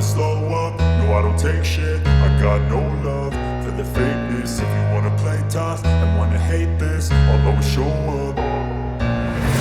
slow up, no I don't take shit. I got no love for the fakeness. If you wanna play tough and wanna hate this, I'll always show up.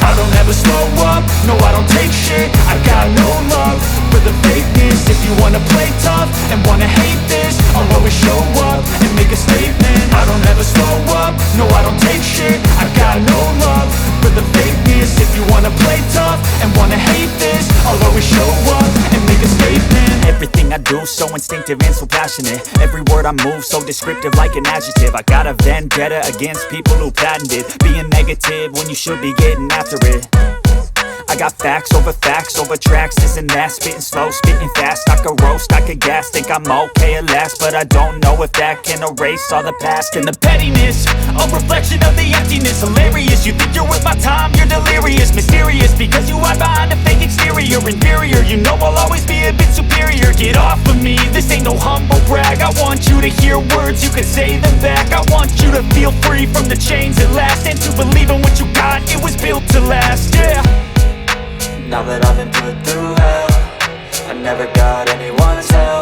I don't ever slow up, no I don't take shit. I got no love for the fakeness. If you wanna play tough and wanna hate this, I'll always show up and make a statement. I don't ever slow up, no I don't take shit. I got no love for the fakeness. If you wanna play tough and wanna hate this, I'll always show up and make a statement. Everything I do so instinctive and so passionate. Every word I move so descriptive like an adjective. I got a vendetta against people who patented being negative when you should be getting after it. I got facts over tracks, this and that. Spitting slow, spitting fast, I could roast, I could gas. Think I'm okay at last, but I don't know if that can erase all the past. And the pettiness, a reflection of the emptiness. Hilarious, you think you're worth my time, you're delirious. Mysterious, because you hide behind a fake exterior. Inferior, you know I'll always be a bit superior. Get off of me, this ain't no humble brag. I want you to hear words, you can say them back. I want you to feel free from the chains at last, and to believe in what you got, it was built to last, yeah. Now that I've been put through hell, I never got anyone's help.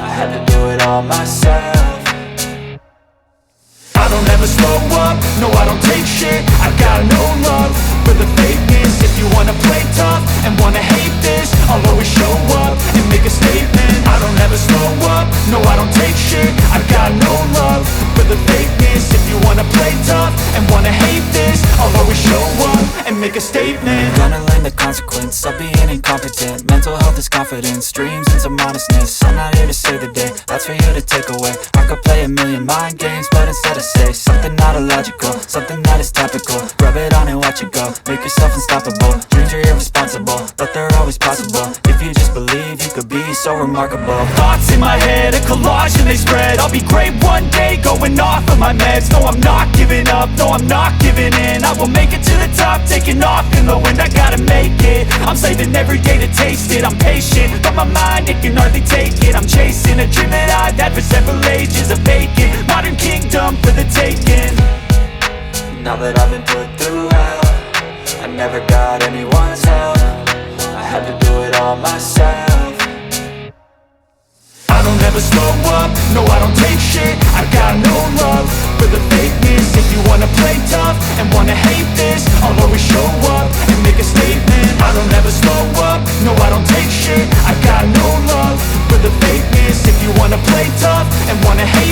I had to do it all myself. I don't ever slow up, no I don't take shit. I got no love for the fakeness. If you wanna play tough and wanna hate this, I'll always show up and make a statement. I don't ever slow up, no I don't take shit. I got no love for the fakeness. If you wanna play tough and wanna hate this, I'll always show up and make a statement. Gonna learn the consequence of being incompetent. Mental health is confidence, dreams and some modestness. I'm not here to save the day, that's for you to take away. I could play a million mind games, but instead I say something not illogical, something that is topical. Rub it on and watch it go, make yourself unstoppable. Dreams are irresponsible, but they're always possible. If you just believe, you could be so remarkable. Thoughts in my head, a collage and they spread. I'll be great one day, going off of my meds. No, I'm not giving up, no, I'm not giving in. I will make it to the top, taking off in the wind. I gotta make it, I'm saving every day to taste it. I'm patient, but my mind, it can hardly take it. I'm chasing a dream that I've had for several ages. A vacant, modern kingdom for the taking. Now that I've been put through hell, I never got anyone's help. I had to do it all myself. I don't ever slow up, no I don't take shit. I got no love for the fakeness. If you wanna play tough and wanna hate this, I'll always show up and make a statement. I don't ever slow up, no I don't take shit. I got no love for the fakeness. If you wanna play tough and wanna hate